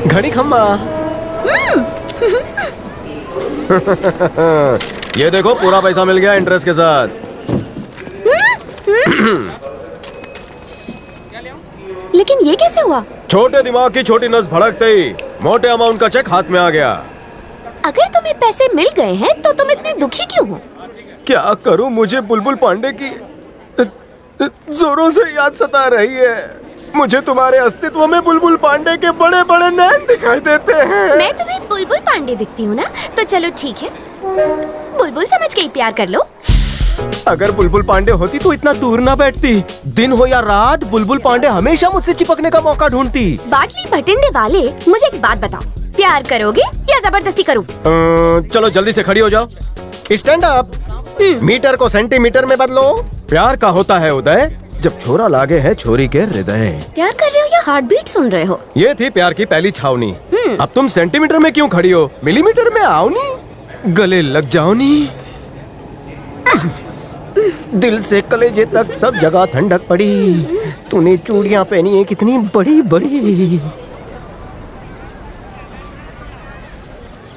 घड़ी खम्मा। ये देखो पूरा पैसा मिल गया इंटरेस्ट के साथ। लेकिन ये कैसे हुआ? छोटे दिमाग की छोटी नस भड़कते ही मोटे अमाउंट का चेक हाथ में आ गया। अगर तुम्हें पैसे मिल गए हैं तो तुम इतने दुखी क्यों हो? क्या करूं, मुझे बुलबुल पांडे की जोरों से याद सता रही है। मुझे तुम्हारे अस्तित्व में बुलबुल पांडे के बड़े बड़े नैन दिखाई देते हैं। मैं तुम्हें बुलबुल पांडे दिखती हूँ ना? तो चलो ठीक है, बुलबुल समझ के ही प्यार कर लो। अगर बुलबुल पांडे होती तो इतना दूर ना बैठती। दिन हो या रात बुलबुल पांडे हमेशा मुझसे चिपकने का मौका ढूंढती। बाटली भटिंडे वाले, मुझे एक बात बताओ, प्यार करोगे या जबरदस्ती करूं? चलो जल्दी से खड़ी हो जाओ। Stand up. मीटर को सेंटीमीटर में बदलो। प्यार का होता है उदय जब छोरा लागे है छोरी के हृदय। प्यार कर रहे हो या हार्ट बीट सुन रहे हो? ये थी प्यार की पहली छावनी। अब तुम सेंटीमीटर में क्यों खड़ी हो? मिलीमीटर में आओ नी, गले लग जाओ नी। दिल से कलेजे तक सब जगह ठंडक पड़ी। तूने चूड़ियां पहनी है कितनी बड़ी बड़ी।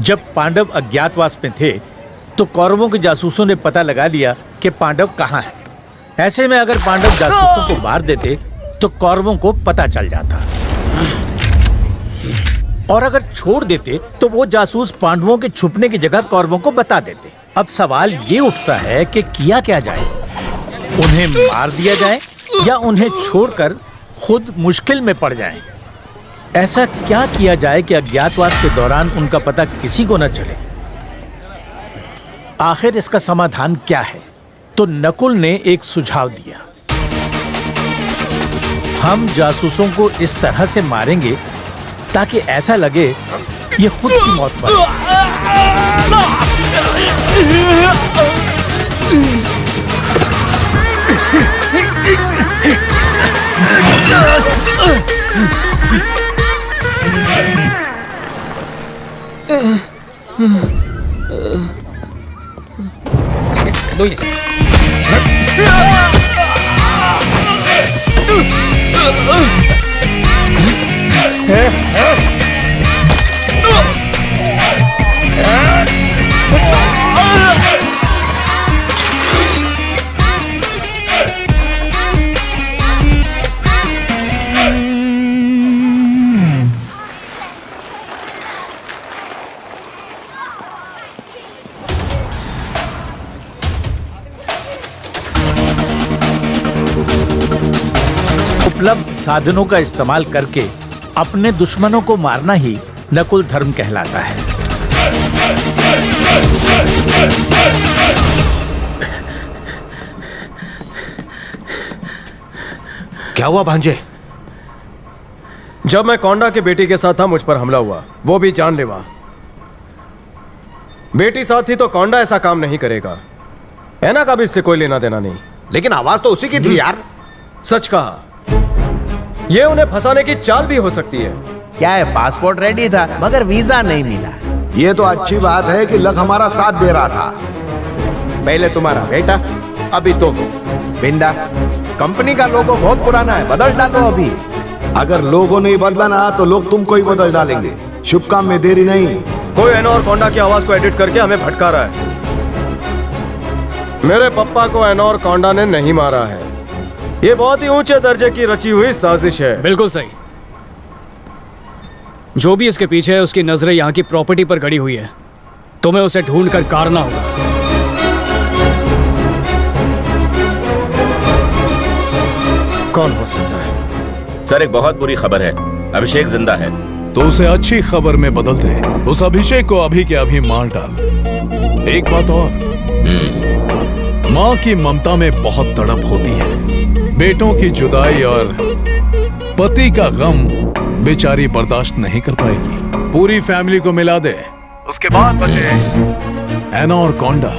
जब पांडव अज्ञातवास में थे तो कौरवों के जासूसों ने पता लगा लिया कि पांडव कहाँ है। ऐसे में अगर पांडव जासूसों को मार देते तो कौरवों को पता चल जाता, और अगर छोड़ देते तो वो जासूस पांडवों के छुपने की जगह कौरवों को बता देते। अब सवाल ये उठता है कि किया क्या जाए? उन्हें मार दिया जाए या उन्हें छोड़कर खुद मुश्किल में पड़ जाएं? ऐसा क्या किया जाए कि अज्ञातवास के दौरान उनका पता किसी को न चले? आखिर इसका समाधान क्या है? तो नकुल ने एक सुझाव दिया। हम जासूसों को इस तरह से मारेंगे ताकि ऐसा लगे ये खुद की मौत पर उपलब्ध साधनों का इस्तेमाल करके अपने दुश्मनों को मारना ही नकुल धर्म कहलाता है। क्या हुआ भांजे? जब मैं कोंडा के बेटी के साथ था मुझ पर हमला हुआ, वो भी जानलेवा। बेटी साथ थी तो कोंडा ऐसा काम नहीं करेगा। ऐना का भी इससे कोई लेना देना नहीं। लेकिन आवाज तो उसी की थी यार। सच कहा, ये उन्हें फंसाने की चाल भी हो सकती है। क्या है, पासपोर्ट रेडी था मगर वीजा नहीं मिला। ये तो अच्छी बात है कि लक हमारा साथ दे रहा था। पहले तुम्हारा बेटा, अभी तुम। बिंदा, कंपनी का लोगो बहुत पुराना है, बदल डालो अभी। अगर लोगों ने बदला ना तो लोग तुमको ही बदल डालेंगे। शुभ काम में देरी नहीं। कोई ऐना और कोंडा की आवाज को एडिट करके हमें भटका रहा है। मेरे पप्पा को ऐना और कोंडा ने नहीं मारा है। ये बहुत ही ऊंचे दर्जे की रची हुई साजिश है। बिल्कुल सही। जो भी इसके पीछे है उसकी नजरें यहाँ की प्रॉपर्टी पर गड़ी हुई है। तुम्हें उसे ढूंढकर काटना होगा। कौन हो सकता है? सर, एक बहुत बुरी खबर है। अभिषेक जिंदा है। तो उसे अच्छी खबर में बदल दे। उस अभिषेक को अभी के अभी मार डाल। एक बात और, माँ की ममता में बहुत तड़प होती है। बेटों की जुदाई और पति का गम बेचारी बर्दाश्त नहीं कर पाएगी। पूरी फैमिली को मिला दे, उसके बाद बचे ऐना और कोंडा।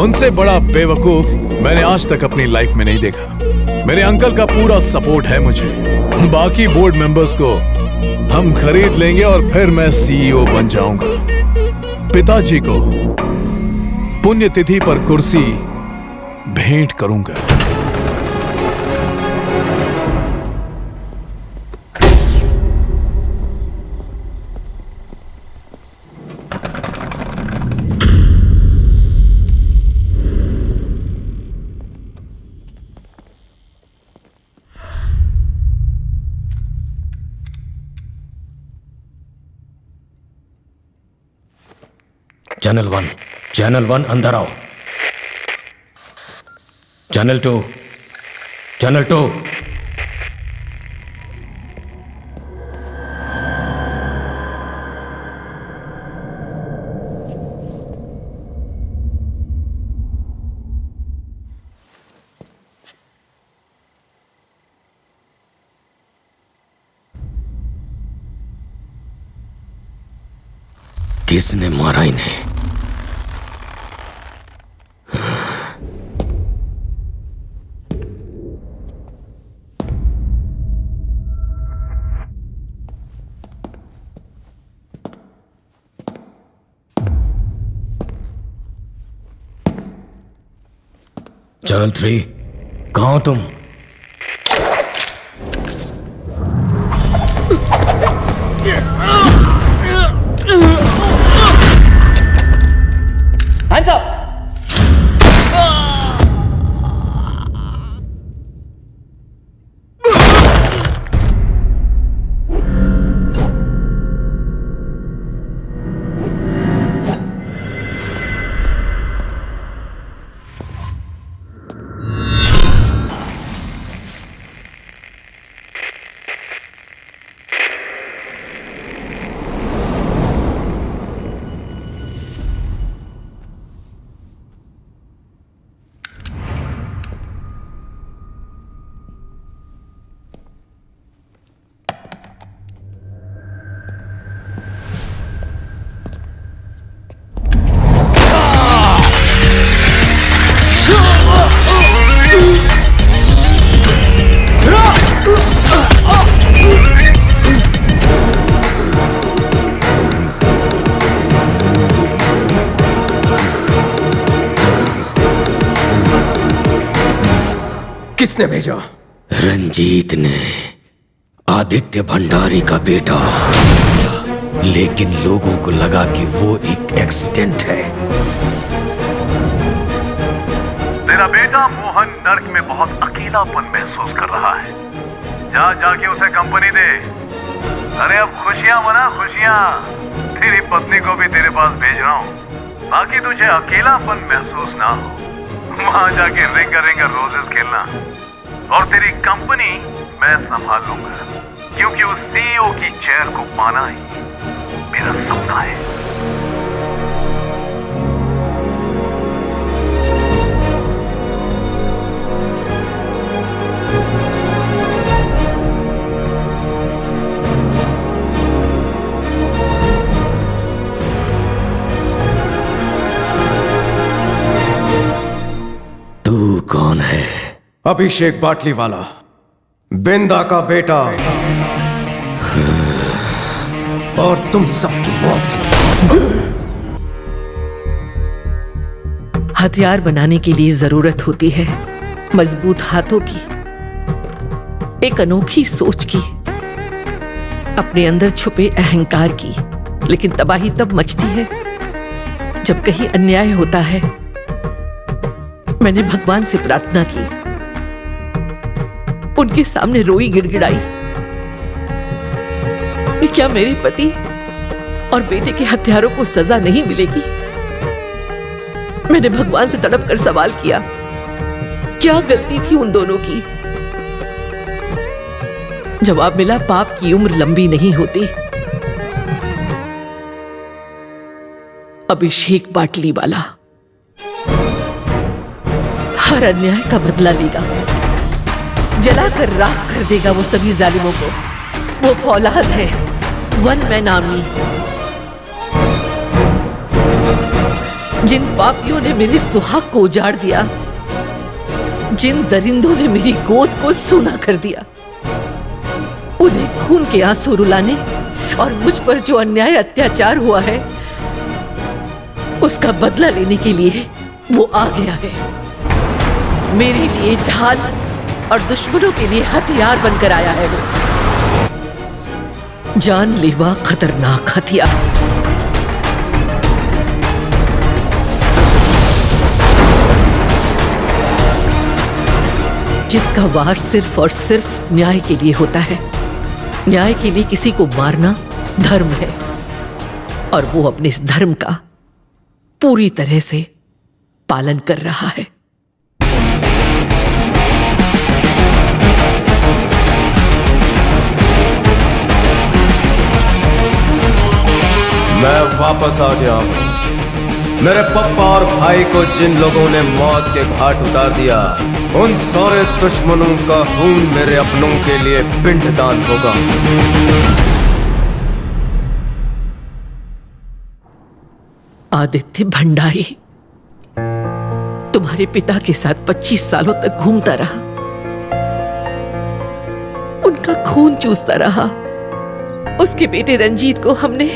उनसे बड़ा बेवकूफ मैंने आज तक अपनी लाइफ में नहीं देखा। मेरे अंकल का पूरा सपोर्ट है मुझे। बाकी बोर्ड मेंबर्स को हम खरीद लेंगे और फिर मैं सीईओ बन जाऊंगा। पिताजी को पुण्यतिथि पर कुर्सी भेंट करूंगा। चैनल 1 अंदर आओ। चैनल 2 किसने मारा इन्हें? चैनल 3 कहाँ हो तुम? किसने भेजा? रंजीत ने, आदित्य भंडारी का बेटा। लेकिन लोगों को लगा कि वो एक एक्सीडेंट है। तेरा बेटा मोहन नर्क में बहुत अकेलापन महसूस कर रहा है। जाके उसे कंपनी दे। अरे अब खुशियां मना, खुशियां। तेरी पत्नी को भी तेरे पास भेज रहा हूँ ताकि तुझे अकेलापन महसूस ना हो। वहां जाके रिंगर रोजेस खेलना और तेरी कंपनी मैं संभाल लूंगा, क्योंकि उस सीईओ की चेयर को पाना ही मेरा सपना है। तू कौन है? अभिषेक बाटलीवाला, बिंदा का बेटा। और तुम सबकी मौत। हथियार बनाने के लिए जरूरत होती है मजबूत हाथों की, एक अनोखी सोच की, अपने अंदर छुपे अहंकार की। लेकिन तबाही तब मचती है जब कहीं अन्याय होता है। मैंने भगवान से प्रार्थना की, उनके सामने रोई गिड़गिड़ाई कि क्या मेरे पति और बेटे के हत्यारों को सजा नहीं मिलेगी। मैंने भगवान से तड़प कर सवाल किया, क्या गलती थी उन दोनों की। जवाब मिला, पाप की उम्र लंबी नहीं होती। अभिषेक बाटलीवाला हर अन्याय का बदला लेगा, जलाकर राख कर देगा वो सभी जालिमों को। वो फौलाद है, वन मैन आर्मी। जिन पापियों ने मेरे सुहाग को उजाड़ दिया, जिन दरिंदों ने मेरी गोद को सूना कर दिया, उन्हें खून के आंसू रुलाने और मुझ पर जो अन्याय अत्याचार हुआ है उसका बदला लेने के लिए वो आ गया है। मेरे लिए ढाल और दुश्मनों के लिए हथियार बनकर आया है वो, जानलेवा खतरनाक हथियार। जिसका वार सिर्फ और सिर्फ न्याय के लिए होता है। न्याय के लिए किसी को मारना धर्म है, और वो अपने इस धर्म का पूरी तरह से पालन कर रहा है। मैं वापस आ गया हूं। मेरे पप्पा और भाई को जिन लोगों ने मौत के घाट उतार दिया, उन सारे दुश्मनों का खून मेरे अपनों के लिए पिंडदान होगा। आदित्य भंडारी तुम्हारे पिता के साथ 25 सालों तक घूमता रहा, उनका खून चूसता रहा। उसके बेटे रंजीत को हमने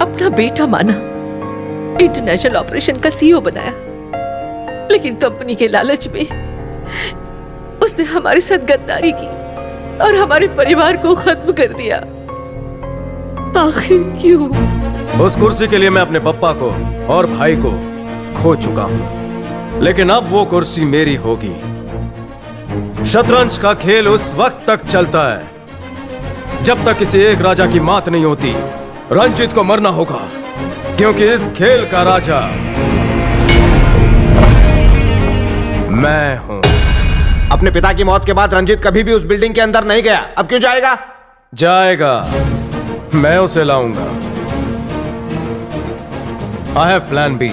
अपना बेटा माना, इंटरनेशनल ऑपरेशन का सीईओ बनाया, लेकिन कंपनी के लालच में उसने हमारे साथ गद्दारी की और हमारे परिवार को खत्म कर दिया। आखिर क्यों? उस कुर्सी के लिए मैं अपने पप्पा को और भाई को खो चुका हूं, लेकिन अब वो कुर्सी मेरी होगी। शतरंज का खेल उस वक्त तक चलता है जब तक किसी एक राजा की मात नहीं होती। रंजीत को मरना होगा, क्योंकि इस खेल का राजा मैं हूं। अपने पिता की मौत के बाद रंजीत कभी भी उस बिल्डिंग के अंदर नहीं गया, अब क्यों जाएगा? जाएगा, मैं उसे लाऊंगा। I have plan B.